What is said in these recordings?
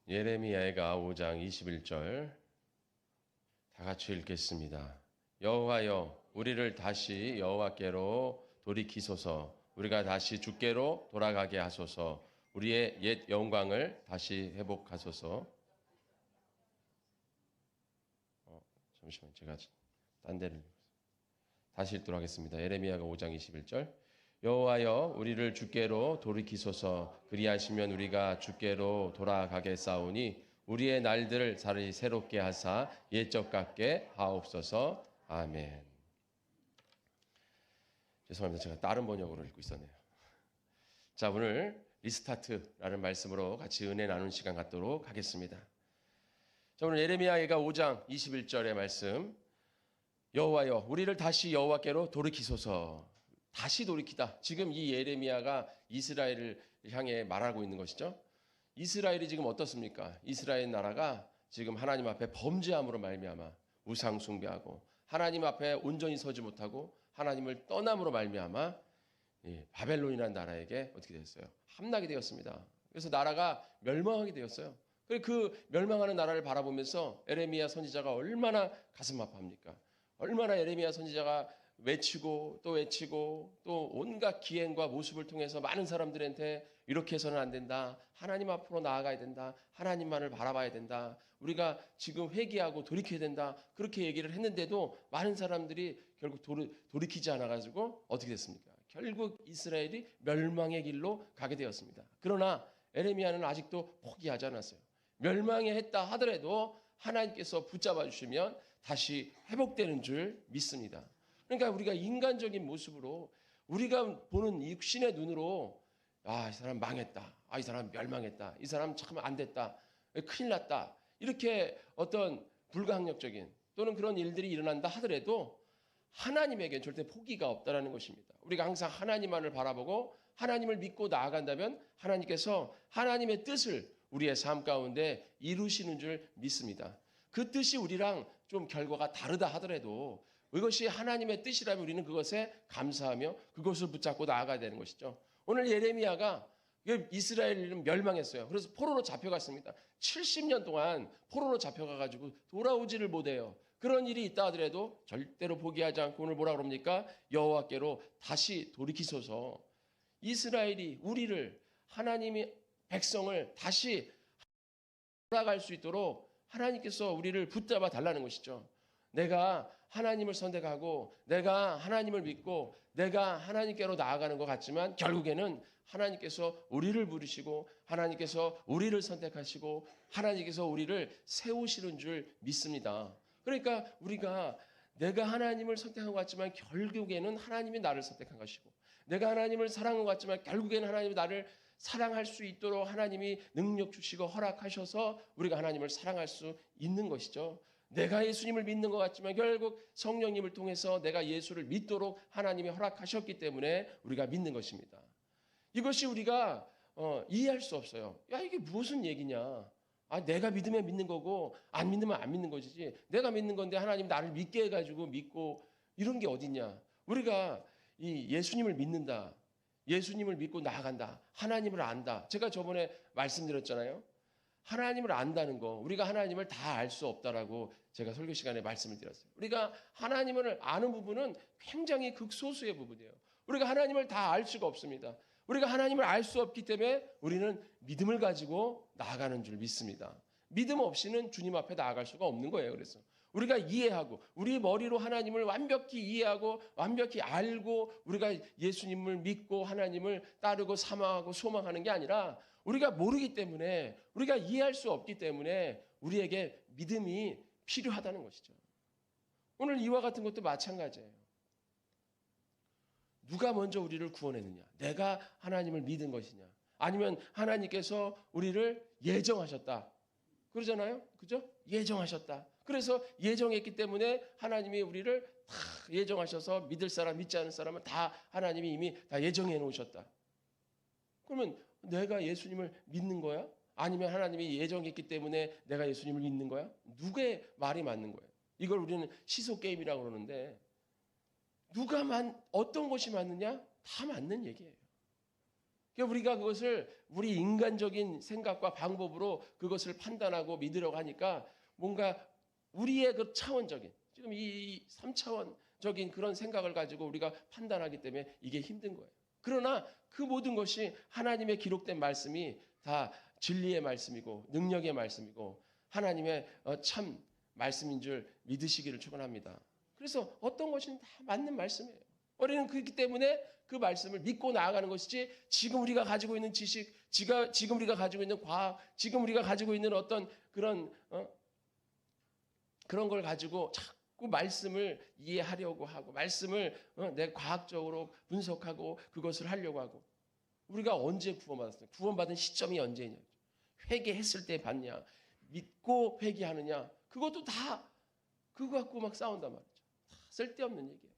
예레미야가 5장 21절 다 같이 읽겠습니다. 여호와여, 우리를 다시 여호와께로 돌이키소서. 우리가 다시 주께로 돌아가게 하소서. 우리의 옛 영광을 다시 회복하소서. 잠시만, 제가 딴 데를 다시 읽도록 하겠습니다. 예레미야가 5장 21절. 여호와여, 우리를 주께로 돌이키소서. 그리하시면 우리가 주께로 돌아가겠사오니 우리의 날들을 다시 새롭게 하사 옛적 같게 하옵소서. 아멘. 죄송합니다. 제가 다른 번역으로 읽고 있었네요. 자, 오늘 리스타트라는 말씀으로 같이 은혜 나누는 시간 갖도록 하겠습니다. 자, 오늘 예레미야가 5장 21절의 말씀. 여호와여, 우리를 다시 여호와께로 돌이키소서. 다시 돌이키다. 지금 이 예레미야가 이스라엘을 향해 말하고 있는 것이죠. 이스라엘이 지금 어떻습니까? 이스라엘 나라가 지금 하나님 앞에 범죄함으로 말미암아 우상 숭배하고 하나님 앞에 온전히 서지 못하고 하나님을 떠남으로 말미암아 바벨론이라는 나라에게 어떻게 됐어요? 함락이 되었습니다. 그래서 나라가 멸망하게 되었어요. 그 멸망하는 나라를 바라보면서 예레미야 선지자가 얼마나 가슴 아파합니까? 얼마나 예레미야 선지자가 외치고 또 온갖 기행과 모습을 통해서 많은 사람들한테 이렇게 해서는 안 된다. 하나님 앞으로 나아가야 된다. 하나님만을 바라봐야 된다. 우리가 지금 회개하고 돌이켜야 된다. 그렇게 얘기를 했는데도 많은 사람들이 결국 돌이키지 않아가지고 어떻게 됐습니까? 결국 이스라엘이 멸망의 길로 가게 되었습니다. 그러나 예레미야는 아직도 포기하지 않았어요. 멸망했다 하더라도 하나님께서 붙잡아 주시면 다시 회복되는 줄 믿습니다. 그러니까 우리가 인간적인 모습으로 우리가 보는 육신의 눈으로 이 사람 망했다. 이 사람 멸망했다. 이 사람 참 안 됐다. 큰일 났다. 이렇게 어떤 불가항력적인 또는 그런 일들이 일어난다 하더라도 하나님에겐 절대 포기가 없다라는 것입니다. 우리가 항상 하나님만을 바라보고 하나님을 믿고 나아간다면 하나님께서 하나님의 뜻을 우리의 삶 가운데 이루시는 줄 믿습니다. 그 뜻이 우리랑 좀 결과가 다르다 하더라도 이것이 하나님의 뜻이라면 우리는 그것에 감사하며 그것을 붙잡고 나아가야 되는 것이죠. 오늘 예레미야가 이스라엘은 멸망했어요. 그래서 포로로 잡혀갔습니다. 70년 동안 포로로 잡혀가가지고 돌아오지를 못해요. 그런 일이 있다 하더라도 절대로 포기하지 않고 오늘 뭐라 그럽니까? 여호와께로 다시 돌이키소서. 이스라엘이 우리를 하나님이 백성을 다시 돌아갈 수 있도록 하나님께서 우리를 붙잡아 달라는 것이죠. 내가 하나님을 선택하고 내가 하나님을 믿고 내가 하나님께로 나아가는 것 같지만 결국에는 하나님께서 우리를 부르시고 하나님께서 우리를 선택하시고 하나님께서 우리를 세우시는 줄 믿습니다. 그러니까 우리가 내가 하나님을 선택한 것 같지만 결국에는 하나님이 나를 선택한 것이고 내가 하나님을 사랑한 것 같지만 결국에는 하나님이 나를 사랑할 수 있도록 하나님이 능력 주시고 허락하셔서 우리가 하나님을 사랑할 수 있는 것이죠. 내가 예수님을 믿는 것 같지만 결국 성령님을 통해서 내가 예수를 믿도록 하나님이 허락하셨기 때문에 우리가 믿는 것입니다. 이것이 우리가 이해할 수 없어요. 이게 무슨 얘기냐. 내가 믿으면 믿는 거고 안 믿으면 안 믿는 것이지. 내가 믿는 건데 하나님 나를 믿게 해가지고 믿고 이런 게 어딨냐. 우리가 이 예수님을 믿는다. 예수님을 믿고 나아간다. 하나님을 안다. 제가 저번에 말씀드렸잖아요. 하나님을 안다는 거, 우리가 하나님을 다 알 수 없다라고 제가 설교 시간에 말씀을 드렸어요. 우리가 하나님을 아는 부분은 굉장히 극소수의 부분이에요. 우리가 하나님을 다 알 수가 없습니다. 우리가 하나님을 알 수 없기 때문에 우리는 믿음을 가지고 나아가는 줄 믿습니다. 믿음 없이는 주님 앞에 나아갈 수가 없는 거예요. 그래서 우리가 이해하고 우리 머리로 하나님을 완벽히 이해하고 완벽히 알고 우리가 예수님을 믿고 하나님을 따르고 사랑하고 소망하는 게 아니라 우리가 모르기 때문에 우리가 이해할 수 없기 때문에 우리에게 믿음이 필요하다는 것이죠. 오늘 이와 같은 것도 마찬가지예요. 누가 먼저 우리를 구원했느냐? 내가 하나님을 믿은 것이냐? 아니면 하나님께서 우리를 예정하셨다. 그러잖아요. 그죠? 예정하셨다. 그래서 예정했기 때문에 하나님이 우리를 다 예정하셔서 믿을 사람, 믿지 않을 사람은 다 하나님이 이미 다 예정해 놓으셨다. 그러면 내가 예수님을 믿는 거야? 아니면 하나님이 예정했기 때문에 내가 예수님을 믿는 거야? 누구의 말이 맞는 거예요? 이걸 우리는 시소 게임이라고 그러는데 어떤 것이 맞느냐? 다 맞는 얘기예요. 그러니까 우리가 그것을 우리 인간적인 생각과 방법으로 그것을 판단하고 믿으려고 하니까 뭔가 우리의 그 차원적인 지금 이 3차원적인 그런 생각을 가지고 우리가 판단하기 때문에 이게 힘든 거예요. 그러나 그 모든 것이 하나님의 기록된 말씀이 다 진리의 말씀이고 능력의 말씀이고 하나님의 참 말씀인 줄 믿으시기를 축원합니다. 그래서 어떤 것은 다 맞는 말씀이에요. 우리는 그렇기 때문에 그 말씀을 믿고 나아가는 것이지 지금 우리가 가지고 있는 지식, 지금 우리가 가지고 있는 과학, 지금 우리가 가지고 있는 어떤 그런 걸 가지고 자꾸 말씀을 이해하려고 하고 말씀을 내 과학적으로 분석하고 그것을 하려고 하고 우리가 언제 구원받았어요? 구원받은 시점이 언제냐? 회개했을 때 받냐? 믿고 회개하느냐? 그것도 다 그거 갖고 막 싸운단 말이죠. 다 쓸데없는 얘기예요.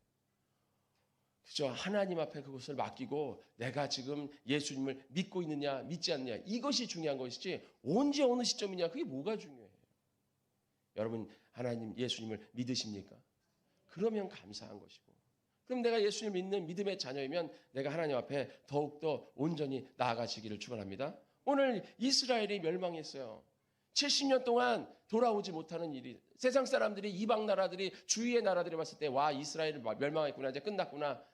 그죠? 하나님 앞에 그것을 맡기고 내가 지금 예수님을 믿고 있느냐 믿지 않느냐 이것이 중요한 것이지 언제 어느 시점이냐 그게 뭐가 중요해요. 여러분 하나님 예수님을 믿으십니까? 그러면 감사한 것이고 그럼 내가 예수님을 믿는 믿음의 자녀이면 내가 하나님 앞에 더욱더 온전히 나아가시기를 축원합니다. 오늘 이스라엘이 멸망했어요. 70년 동안 돌아오지 못하는 일이 세상 사람들이 이방 나라들이 주위의 나라들이 봤을 때 와 이스라엘이 멸망했구나 이제 끝났구나.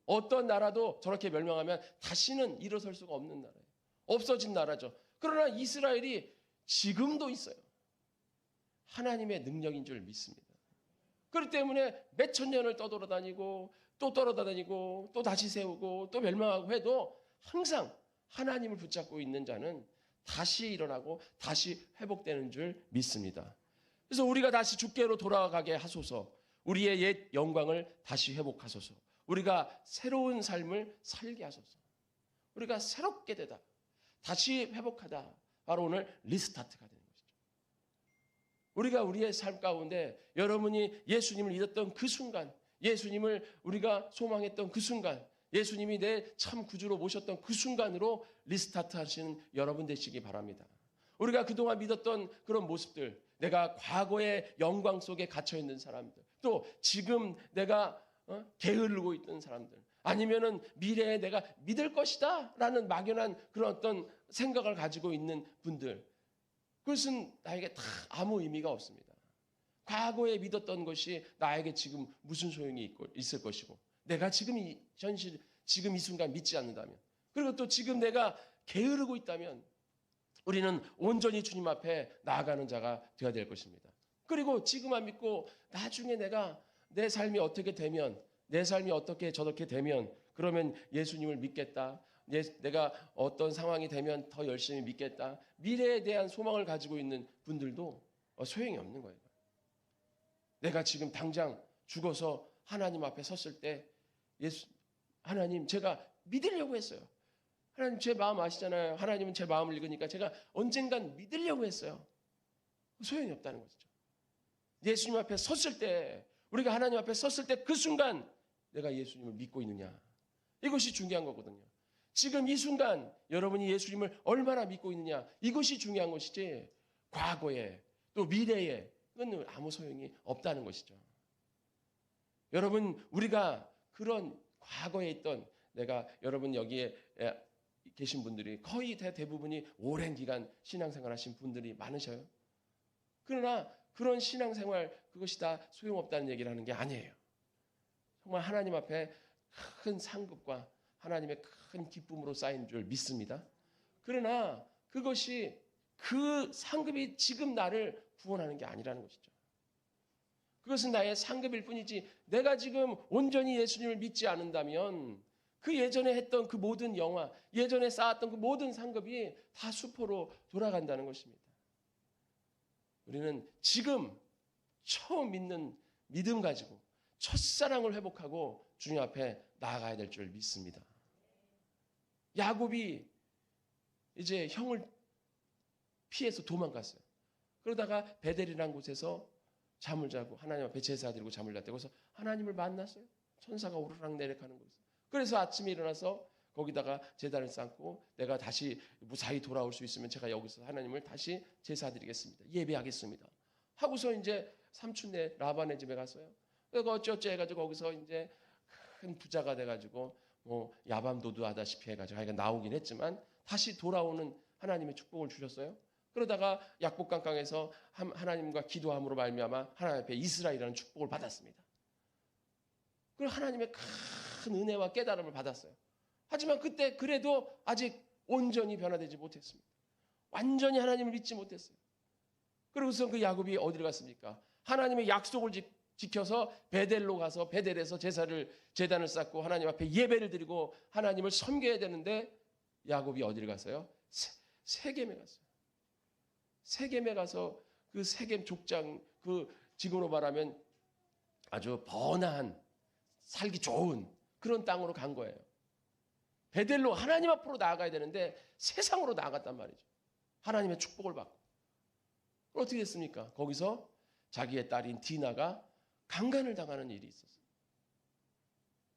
어떤 나라도 저렇게 멸망하면 다시는 일어설 수가 없는 나라예요. 없어진 나라죠. 그러나 이스라엘이 지금도 있어요. 하나님의 능력인 줄 믿습니다. 그렇기 때문에 몇천 년을 떠돌아다니고 또 떠돌아다니고 또 다시 세우고 또 멸망하고 해도 항상 하나님을 붙잡고 있는 자는 다시 일어나고 다시 회복되는 줄 믿습니다. 그래서 우리가 다시 주께로 돌아가게 하소서. 우리의 옛 영광을 다시 회복하소서. 우리가 새로운 삶을 살게 하소서. 우리가 새롭게 되다. 다시 회복하다. 바로 오늘 리스타트가 되는 것이죠. 우리가 우리의 삶 가운데 여러분이 예수님을 믿었던 그 순간, 예수님을 우리가 소망했던 그 순간, 예수님이 내 참 구주로 모셨던 그 순간으로 리스타트 하시는 여러분 되시기 바랍니다. 우리가 그동안 믿었던 그런 모습들, 내가 과거의 영광 속에 갇혀있는 사람들, 또 지금 내가 게으르고 있던 사람들, 아니면은 미래에 내가 믿을 것이다 라는 막연한 그런 어떤 생각을 가지고 있는 분들, 그것은 나에게 다 아무 의미가 없습니다. 과거에 믿었던 것이 나에게 지금 무슨 소용이 있을 것이고, 내가 지금 이 현실, 지금 이 순간 믿지 않는다면, 그리고 또 지금 내가 게으르고 있다면 우리는 온전히 주님 앞에 나아가는 자가 되어야 될 것입니다. 그리고 지금 안 믿고 나중에 내가 내 삶이 어떻게 되면, 내 삶이 어떻게 저렇게 되면 그러면 예수님을 믿겠다. 내가 어떤 상황이 되면 더 열심히 믿겠다. 미래에 대한 소망을 가지고 있는 분들도 소용이 없는 거예요. 내가 지금 당장 죽어서 하나님 앞에 섰을 때 하나님 제가 믿으려고 했어요. 하나님 제 마음 아시잖아요. 하나님은 제 마음을 읽으니까 제가 언젠간 믿으려고 했어요. 소용이 없다는 것이죠. 예수님 앞에 섰을 때, 우리가 하나님 앞에 섰을 때 그 순간 내가 예수님을 믿고 있느냐. 이것이 중요한 거거든요. 지금 이 순간 여러분이 예수님을 얼마나 믿고 있느냐. 이것이 중요한 것이지 과거에 또 미래에 그건 아무 소용이 없다는 것이죠. 여러분 우리가 그런 과거에 있던 여러분 여기에 계신 분들이 거의 대부분이 오랜 기간 신앙생활 하신 분들이 많으셔요. 그러나 그런 신앙생활 그것이 다 소용없다는 얘기를 하는 게 아니에요. 정말 하나님 앞에 큰 상급과 하나님의 큰 기쁨으로 쌓인 줄 믿습니다. 그러나 그것이 그 상급이 지금 나를 구원하는 게 아니라는 것이죠. 그것은 나의 상급일 뿐이지 내가 지금 온전히 예수님을 믿지 않는다면 그 예전에 했던 그 모든 영화, 예전에 쌓았던 그 모든 상급이 다 수포로 돌아간다는 것입니다. 우리는 지금 처음 믿는 믿음 가지고 첫사랑을 회복하고 주님 앞에 나아가야 될 줄 믿습니다. 야곱이 이제 형을 피해서 도망갔어요. 그러다가 베델이라는 곳에서 잠을 자고 하나님 앞에 제사 드리고 잠을 잤대요. 그래서 하나님을 만났어요. 천사가 오르락 내리락하는 곳에서. 그래서 아침에 일어나서 거기다가 제단을 쌓고 내가 다시 무사히 돌아올 수 있으면 제가 여기서 하나님을 다시 제사 드리겠습니다. 예배하겠습니다. 하고서 이제 삼촌네 라반의 집에 갔어요. 그래서 어쩌어쩌 해가지고 거기서 이제 큰 부자가 돼가지고 뭐 야밤도두하다시피 해가지고 하여간 나오긴 했지만 다시 돌아오는 하나님의 축복을 주셨어요. 그러다가 약복강강에서 하나님과 기도함으로 말미암아 하나님 앞에 이스라엘이라는 축복을 받았습니다. 그리고 하나님의 큰 은혜와 깨달음을 받았어요. 하지만 그때 그래도 아직 온전히 변화되지 못했습니다. 완전히 하나님을 믿지 못했어요. 그러고서 그 야곱이 어디를 갔습니까? 하나님의 약속을 지켜서 베델로 가서 베델에서 제단을 쌓고 하나님 앞에 예배를 드리고 하나님을 섬겨야 되는데 야곱이 어디를 갔어요? 세겜에 갔어요. 세겜에 가서 그 세겜 족장, 그 지금으로 말하면 아주 번화한 살기 좋은 그런 땅으로 간 거예요. 베델로 하나님 앞으로 나아가야 되는데 세상으로 나아갔단 말이죠. 하나님의 축복을 받고. 어떻게 됐습니까? 거기서 자기의 딸인 디나가 강간을 당하는 일이 있었어요.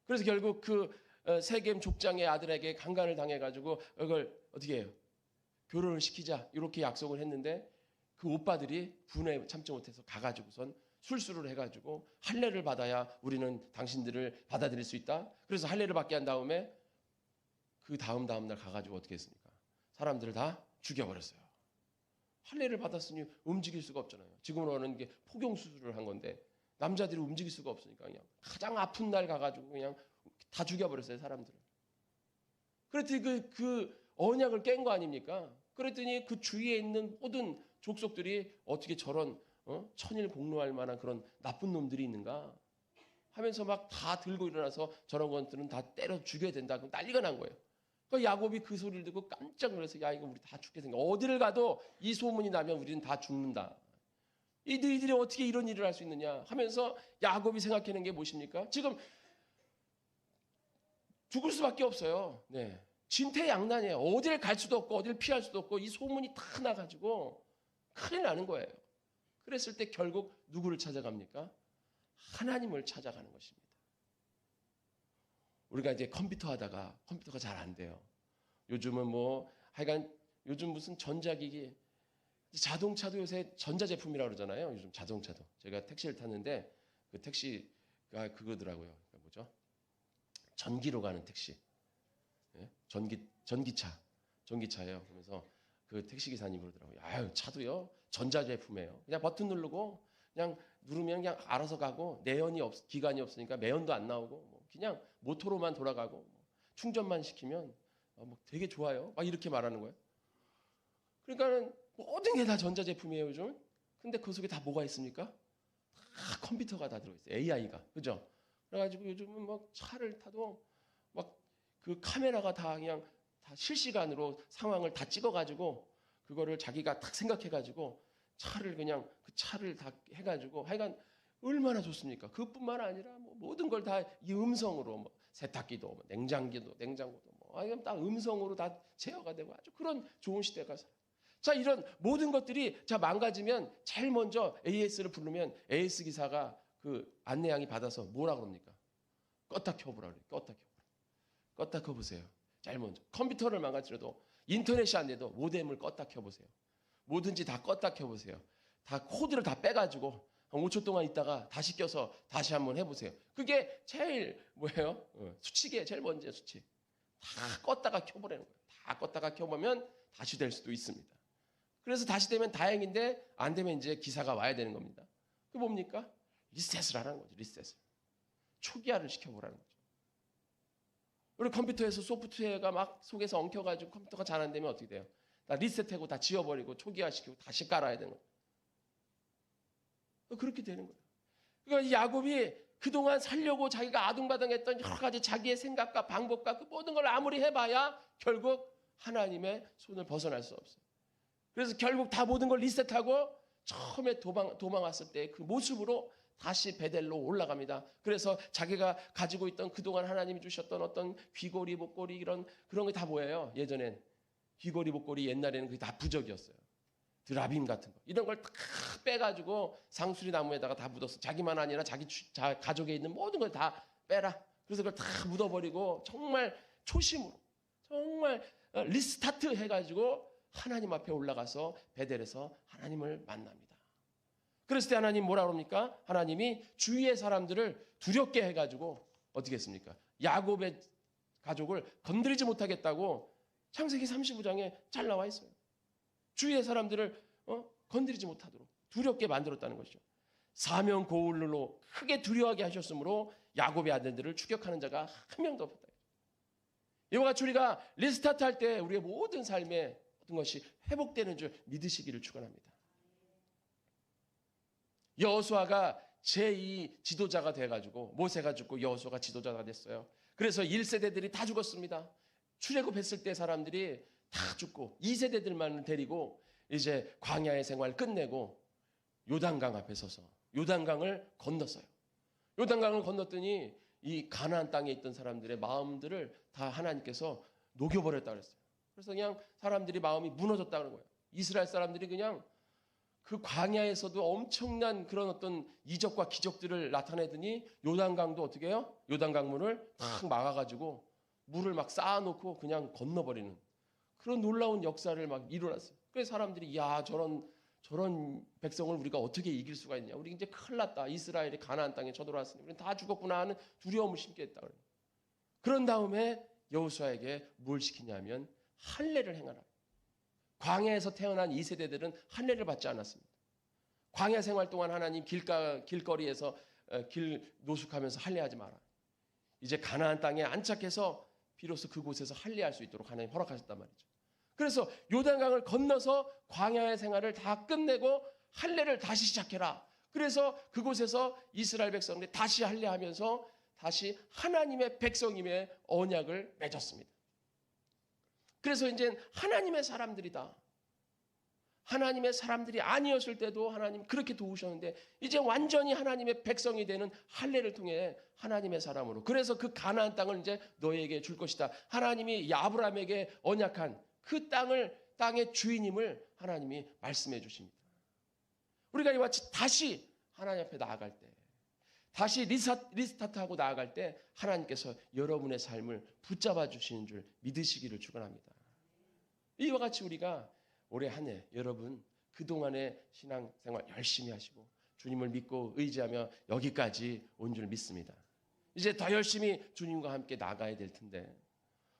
그래서 결국 그 세겜 족장의 아들에게 강간을 당해가지고 이걸 어떻게 해요? 결혼을 시키자 이렇게 약속을 했는데 그 오빠들이 분에 참지 못해서 가가지고선 술수를 해가지고 할례를 받아야 우리는 당신들을 받아들일 수 있다. 그래서 할례를 받게 한 다음에 그 다음 날 가가지고 어떻게 했습니까? 사람들을 다 죽여버렸어요. 할례를 받았으니 움직일 수가 없잖아요. 지금으로는 게 포경 수술을 한 건데 남자들이 움직일 수가 없으니까 그냥 가장 아픈 날 가가지고 그냥 다 죽여버렸어요, 사람들을. 그랬더니 그 언약을 깬 거 아닙니까? 그랬더니 그 주위에 있는 모든 족속들이 어떻게 저런 천일공노할 만한 그런 나쁜 놈들이 있는가 하면서 막 다 들고 일어나서 저런 것들은 다 때려 죽여야 된다. 그럼 난리가 난 거예요. 그 야곱이 그 소리를 듣고 깜짝 놀라서 야 이거 우리 다 죽게 생겨. 어디를 가도 이 소문이 나면 우리는 다 죽는다. 이들이 어떻게 이런 일을 할 수 있느냐 하면서 야곱이 생각하는 게 무엇입니까? 지금 죽을 수밖에 없어요. 네. 진퇴양난이에요. 어디를 갈 수도 없고 어디를 피할 수도 없고 이 소문이 다 나가지고 큰일 나는 거예요. 그랬을 때 결국 누구를 찾아갑니까? 하나님을 찾아가는 것입니다. 우리가 이제 컴퓨터 하다가 컴퓨터가 잘 안 돼요. 요즘은 뭐 하여간 요즘 무슨 전자기기 자동차도 요새 전자제품이라고 그러잖아요. 요즘 자동차도. 제가 택시를 탔는데 그 택시가 그거더라고요. 그러니까 뭐죠? 전기로 가는 택시. 예? 전기차예요. 그러면서 그 택시기사님 그러더라고요. 아유, 차도요. 전자제품이에요. 그냥 버튼 누르고 그냥 누르면 그냥 알아서 가고 기관이 없으니까 매연도 안 나오고 뭐 그냥 모터로만 돌아가고 뭐 충전만 시키면 뭐 되게 좋아요. 막 이렇게 말하는 거예요. 그러니까는 모든 게 다 전자제품이에요, 요즘. 근데 그 속에 다 뭐가 있습니까? 다 컴퓨터가 다 들어있어요. AI가. 그죠? 그래가지고 요즘은 막 차를 타도 막 그 카메라가 다 그냥 다 실시간으로 상황을 다 찍어가지고 그거를 자기가 딱 생각해가지고 차를 그냥 그 차를 다 해가지고 하여간 얼마나 좋습니까? 그뿐만 아니라 뭐 모든 걸 다 이 음성으로 뭐 세탁기도 뭐 냉장고도 뭐 하여간 다 음성으로 다 제어가 되고 아주 그런 좋은 시대가 자 이런 모든 것들이 자 망가지면 제일 먼저 AS를 부르면 AS 기사가 그 안내양이 받아서 뭐라 그럽니까? 껐다 켜보라 그래요. 껐다 켜보세요. 제일 먼저 컴퓨터를 망가뜨려도 인터넷이 안 돼도 모뎀을 껐다 켜보세요. 뭐든지 다 껐다 켜보세요. 다 코드를 다 빼가지고 한 5초 동안 있다가 다시 껴서 다시 한번 해보세요. 그게 제일 뭐예요? 수칙이에요. 제일 먼저 수칙. 다 껐다가 켜보라는 거예요. 다 껐다가 켜보면 다시 될 수도 있습니다. 그래서 다시 되면 다행인데 안 되면 이제 기사가 와야 되는 겁니다. 그게 뭡니까? 리셋을 하라는 거죠. 리셋을. 초기화를 시켜보라는 거죠. 우리 컴퓨터에서 소프트웨어가 막 속에서 엉켜가지고 컴퓨터가 잘 안 되면 어떻게 돼요? 다 리셋하고 다 지워버리고 초기화시키고 다시 깔아야 되는 거예요. 그렇게 되는 거예요. 그러니까 야곱이 그동안 살려고 자기가 아둥바둥했던 여러 가지 자기의 생각과 방법과 그 모든 걸 아무리 해봐야 결국 하나님의 손을 벗어날 수 없어요. 그래서 결국 다 모든 걸 리셋하고 처음에 도망 왔을 때 그 모습으로 다시 베델로 올라갑니다. 그래서 자기가 가지고 있던 그동안 하나님이 주셨던 어떤 귀고리, 목고리 그런 게 다 뭐예요? 예전엔 귀고리, 목고리 옛날에는 그게 다 부적이었어요. 드라빔 같은 거 이런 걸 다 빼가지고 상수리 나무에다가 다 묻었어. 자기만 아니라 자기 가족에 있는 모든 걸 다 빼라. 그래서 그걸 다 묻어버리고 정말 초심으로 정말 리스타트 해가지고 하나님 앞에 올라가서 베델에서 하나님을 만납니다. 그랬을 때 하나님 뭐라 그럽니까? 하나님이 주위의 사람들을 두렵게 해가지고 어떻게 했습니까? 야곱의 가족을 건드리지 못하겠다고 창세기 35장에 잘 나와 있어요. 주위의 사람들을 건드리지 못하도록 두렵게 만들었다는 것이죠. 사명 고울로 크게 두려워하게 하셨으므로 야곱의 아들들을 추격하는 자가 한 명도 없었다. 이와 같이 우리가 리스타트 할 때 우리의 모든 삶의 어떤 것이 회복되는 줄 믿으시기를 축원합니다. 여호수아가 제2 지도자가 돼가지고 모세가 죽고 여호수아가 지도자가 됐어요. 그래서 1세대들이 다 죽었습니다. 출애굽했을 때 사람들이 다 죽고 2세대들만 데리고 이제 광야의 생활 끝내고 요단강 앞에 서서 요단강을 건넜어요. 요단강을 건넜더니 이 가나안 땅에 있던 사람들의 마음들을 다 하나님께서 녹여버렸다 그랬어요. 그래서 그냥 사람들이 마음이 무너졌다는 거예요. 이스라엘 사람들이 그냥 그 광야에서도 엄청난 그런 어떤 이적과 기적들을 나타내더니 요단강도 어떻게 해요? 요단강물을 탁 막아가지고 물을 막 쌓아놓고 그냥 건너버리는 그런 놀라운 역사를 막 일어났어요. 그래서 사람들이 야 저런 백성을 우리가 어떻게 이길 수가 있냐? 우리 이제 큰일 났다. 이스라엘이 가나안 땅에 쳐들어왔으니 우리는 다 죽었구나 하는 두려움을 심게 했다. 그런 다음에 여호수아에게 뭘 시키냐면 할례를 행하라. 광야에서 태어난 2세대들은 할례를 받지 않았습니다. 광야 생활 동안 하나님 길거리에서 길 노숙하면서 할례하지 마라. 이제 가나안 땅에 안착해서 비로소 그곳에서 할례할 수 있도록 하나님 허락하셨단 말이죠. 그래서 요단강을 건너서 광야의 생활을 다 끝내고 할례를 다시 시작해라. 그래서 그곳에서 이스라엘 백성들이 다시 할례하면서 다시 하나님의 백성임의 언약을 맺었습니다. 그래서 이제 하나님의 사람들이다. 하나님의 사람들이 아니었을 때도 하나님 그렇게 도우셨는데 이제 완전히 하나님의 백성이 되는 할례를 통해 하나님의 사람으로. 그래서 그 가나안 땅을 이제 너희에게 줄 것이다. 하나님이 아브라함에게 언약한 그 땅의 주인임을 하나님이 말씀해 주십니다. 우리가 이와 같이 다시 하나님 앞에 나아갈 때, 다시 리스타트하고 나아갈 때 하나님께서 여러분의 삶을 붙잡아 주시는 줄 믿으시기를 축원합니다. 이와 같이 우리가 올해 한 해 여러분 그동안의 신앙생활 열심히 하시고 주님을 믿고 의지하며 여기까지 온 줄 믿습니다. 이제 더 열심히 주님과 함께 나가야 될 텐데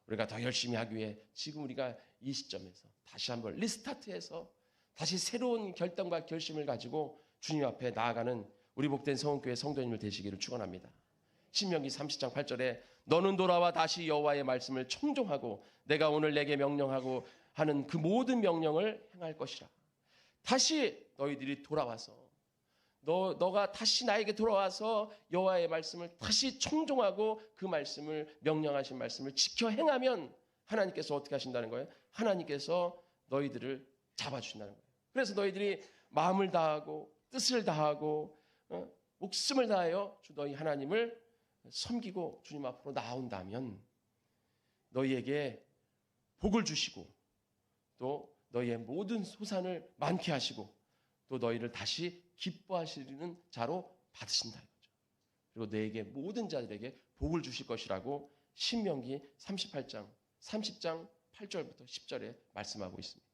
우리가 더 열심히 하기 위해 지금 우리가 이 시점에서 다시 한번 리스타트해서 다시 새로운 결단과 결심을 가지고 주님 앞에 나아가는 우리 복된 성원교회 성도님들 되시기를 축원합니다. 신명기 30장 8절에 너는 돌아와 다시 여호와의 말씀을 청종하고 내가 오늘 내게 명령하고 하는 그 모든 명령을 행할 것이라. 다시 너희들이 돌아와서 너가 다시 나에게 돌아와서 여호와의 말씀을 다시 청종하고 그 말씀을 명령하신 말씀을 지켜 행하면 하나님께서 어떻게 하신다는 거예요? 하나님께서 너희들을 잡아주신다는 거예요. 그래서 너희들이 마음을 다하고 뜻을 다하고 목숨을 다하여 주 너희 하나님을 섬기고 주님 앞으로 나온다면 너희에게 복을 주시고 또 너희의 모든 소산을 많게 하시고 또 너희를 다시 기뻐하시는 자로 받으신다 이거죠. 그리고 너에게 모든 자들에게 복을 주실 것이라고 신명기 38장 30장 8절부터 10절에 말씀하고 있습니다.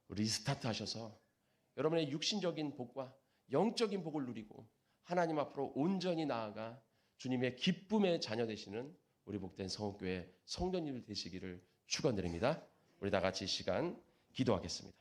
리스타트 하셔서 여러분의 육신적인 복과 영적인 복을 누리고 하나님 앞으로 온전히 나아가 주님의 기쁨의 자녀 되시는 우리 복된 성원교회 성도님들 되시기를 축원드립니다. 우리 다 같이 이 시간 기도하겠습니다.